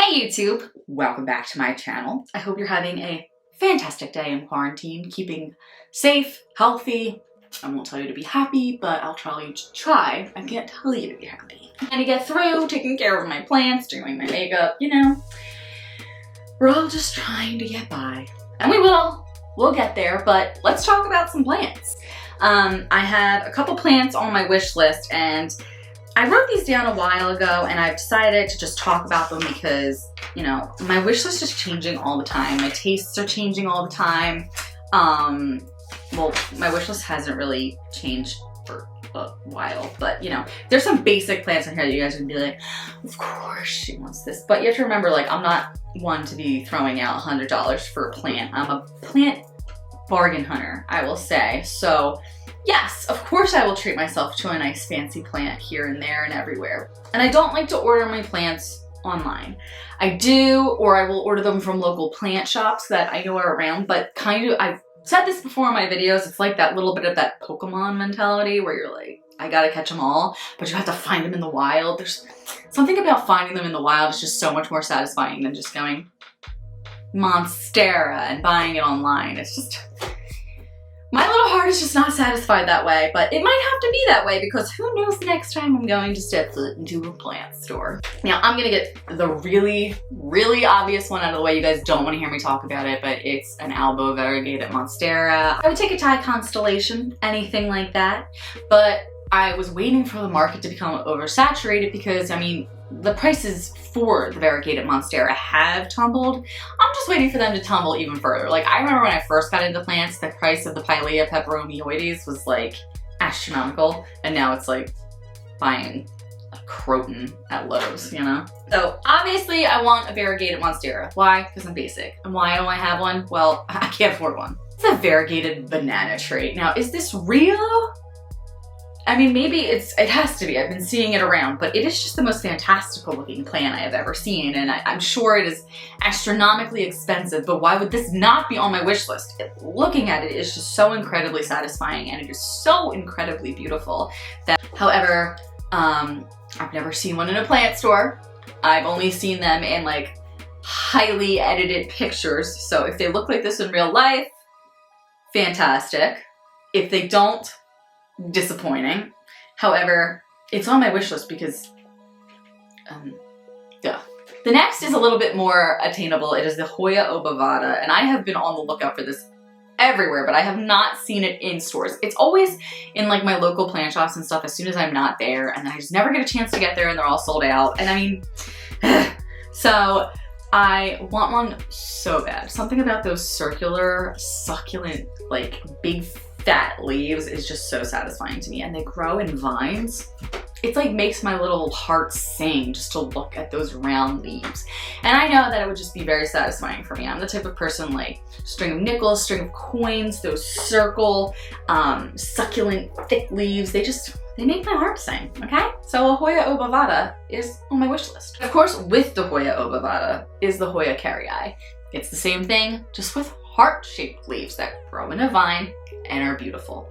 Hey YouTube, welcome back to my channel. I hope you're having a fantastic day in quarantine, keeping safe, healthy. I won't tell you to be happy, but I'll tell you to try. I can't tell you to be happy. And to get through, taking care of my plants, doing my makeup, you know. We're all just trying to get by. And we will. We'll get there, but let's talk about some plants. I have a couple plants on my wish list, and I wrote these down a while ago, and I've decided to just talk about them because, you know, my wish list is changing all the time. My tastes are changing all the time. Well, my wish list hasn't really changed for a while, but you know, there's some basic plants in here that you guys would be like, of course she wants this. But you have to remember, like, I'm not one to be throwing out $100 for a plant. I'm a plant bargain hunter, I will say. So yes, of course I will treat myself to a nice fancy plant here and there and everywhere. And I don't like to order my plants online. I do, or I will order them from local plant shops that I know are around, but kind of, I've said this before in my videos, it's like that little bit of that Pokemon mentality where you're like, I gotta catch them all, but you have to find them in the wild. There's something about finding them in the wild is just so much more satisfying than just going Monstera and buying it online. It's just, my little heart is just not satisfied that way, but it might have to be that way because who knows the next time I'm going to step foot into a plant store. Now, I'm gonna get the really, really obvious one out of the way. You guys don't want to hear me talk about it, but it's an Albo variegated Monstera. I would take a Thai constellation, anything like that, but I was waiting for the market to become oversaturated because, I mean, the prices for the variegated Monstera have tumbled. I'm just waiting for them to tumble even further. Like, I remember when I first got into plants, the price of the Pilea peperomioides was like astronomical, and now it's like buying a croton at Lowe's, you know? So obviously I want a variegated Monstera. Why? Because I'm basic. And why don't I have one? Well, I can't afford one. It's a variegated banana trait. Now, is this real? I mean, maybe it has to be. I've been seeing it around, but it is just the most fantastical looking plant I have ever seen, and I'm sure it is astronomically expensive, but why would this not be on my wish list? Looking at it is just so incredibly satisfying, and it is so incredibly beautiful that, however, I've never seen one in a plant store. I've only seen them in like highly edited pictures, so if they look like this in real life, fantastic. If they don't, disappointing. However, it's on my wish list because, yeah. The next is a little bit more attainable. It is the Hoya obovata, and I have been on the lookout for this everywhere, but I have not seen it in stores. It's always in like my local plant shops and stuff as soon as I'm not there, and then I just never get a chance to get there and they're all sold out. And I mean, so I want one so bad. Something about those circular, succulent, like big fat leaves is just so satisfying to me, and they grow in vines. It's like makes my little heart sing just to look at those round leaves. And I know that it would just be very satisfying for me. I'm the type of person like string of nickels, string of coins, those circle, succulent, thick leaves. They make my heart sing, okay? So a Hoya obovata is on my wish list. Of course, with the Hoya obovata is the Hoya carrii. It's the same thing, just with heart-shaped leaves that grow in a vine and are beautiful.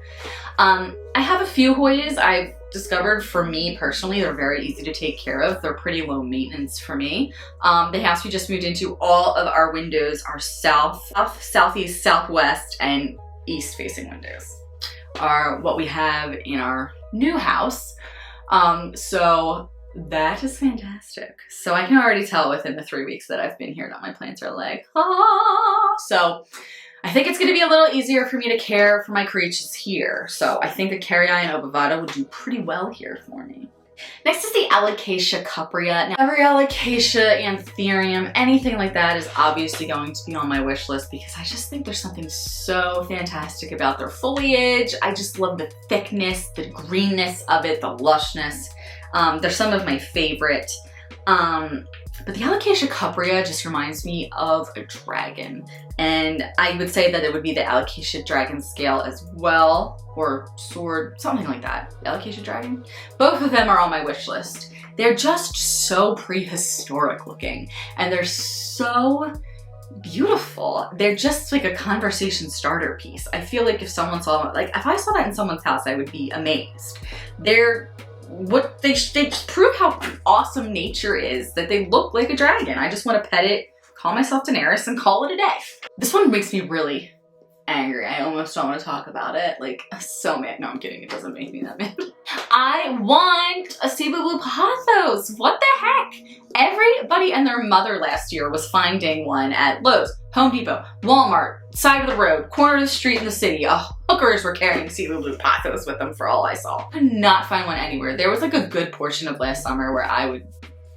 I have a few Hoyas I've discovered. For me personally, they're very easy to take care of. They're pretty low maintenance for me. The house we just moved into, all of our windows are south, southeast, southwest, and east facing windows are what we have in our new house. So that is fantastic. So I can already tell within the 3 weeks that I've been here that my plants are like, ah. So I think it's gonna be a little easier for me to care for my creatures here. So I think the carrii and obovata would do pretty well here for me. Next is the Alocasia cuprea. Now, every Alocasia, anthurium, anything like that is obviously going to be on my wish list because I just think there's something so fantastic about their foliage. I just love the thickness, the greenness of it, the lushness. They're some of my favorite. But the Alocasia cuprea just reminds me of a dragon. And I would say that it would be the Alocasia dragon scale as well, or sword, something like that. Alocasia dragon? Both of them are on my wish list. They're just so prehistoric looking, and they're so beautiful. They're just like a conversation starter piece. I feel like if someone saw, like if I saw that in someone's house, I would be amazed. They're what they just prove how awesome nature is, that they look like a dragon. I just want to pet it, call myself Daenerys, and call it a day. This one makes me really angry. I almost don't want to talk about it. Like, so mad. No, I'm kidding. It doesn't make me that mad. I want a Cebu Blue Pathos. What the heck? Everybody and their mother last year was finding one at Lowe's, Home Depot, Walmart, side of the road, corner of the street in the city. Hookers were carrying Cebu Blue Pathos with them for all I saw. I could not find one anywhere. There was like a good portion of last summer where I would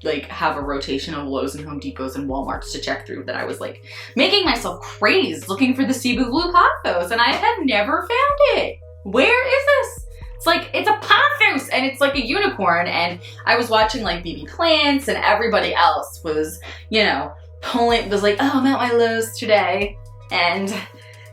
like have a rotation of Lowe's and Home Depots and Walmarts to check through that I was like making myself crazed looking for the Cebu Blue Pathos, and I have never found it. Where is this? It's like, it's a Pathos and it's like a unicorn, and I was watching like BB Plants and everybody else was, you know, was like, oh, I'm at my Lowe's today and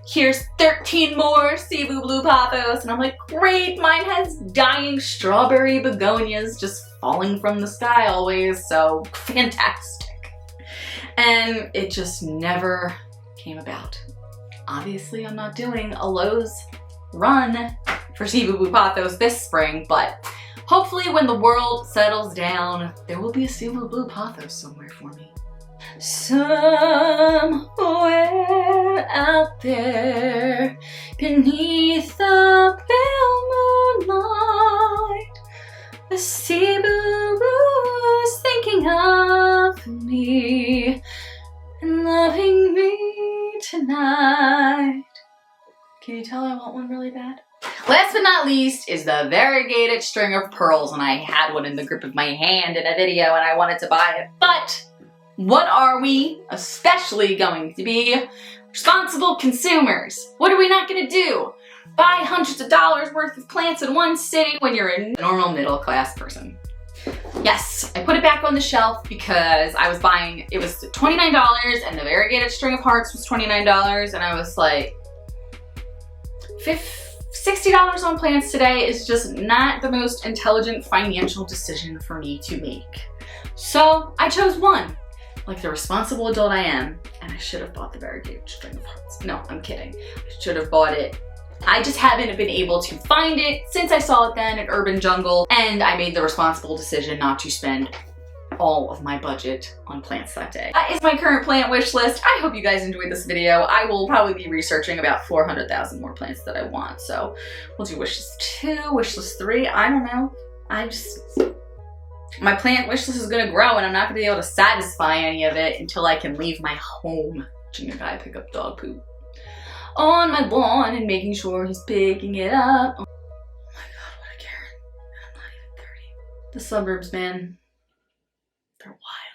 here's 13 more Cebu Blue Pathos, and I'm like, great, mine has dying strawberry begonias just falling from the sky always, so fantastic. And it just never came about. Obviously, I'm not doing a Lowe's run for Cebu Blue Pathos this spring, but hopefully when the world settles down, there will be a Cebu Blue Pathos somewhere for me. Somewhere out there, beneath the pale moonlight, the Cebu Blue is thinking of me and loving me tonight. Can you tell I want one really bad? Last but not least is the variegated string of pearls, and I had one in the grip of my hand in a video and I wanted to buy it, but what are we especially going to be? Responsible consumers. What are we not gonna do? Buy hundreds of dollars worth of plants in one sitting when you're a normal middle class person. Yes, I put it back on the shelf because I was buying, it was $29 and the variegated string of hearts was $29, and I was like, $60 on plants today is just not the most intelligent financial decision for me to make. So I chose one, like the responsible adult I am, and I should have bought the variegated string of hearts. No, I'm kidding. I should have bought it. I just haven't been able to find it since I saw it then at Urban Jungle, and I made the responsible decision not to spend all of my budget on plants that day. That is my current plant wish list. I hope you guys enjoyed this video. I will probably be researching about 400,000 more plants that I want. So we'll do wish list 2, wish list 3. I don't know. My plant wish list is gonna grow and I'm not gonna be able to satisfy any of it until I can leave my home watching a guy pick up dog poop on my lawn and making sure he's picking it up. Oh my God, what a Karen. And I'm not even 30. The suburbs, man. They're wild.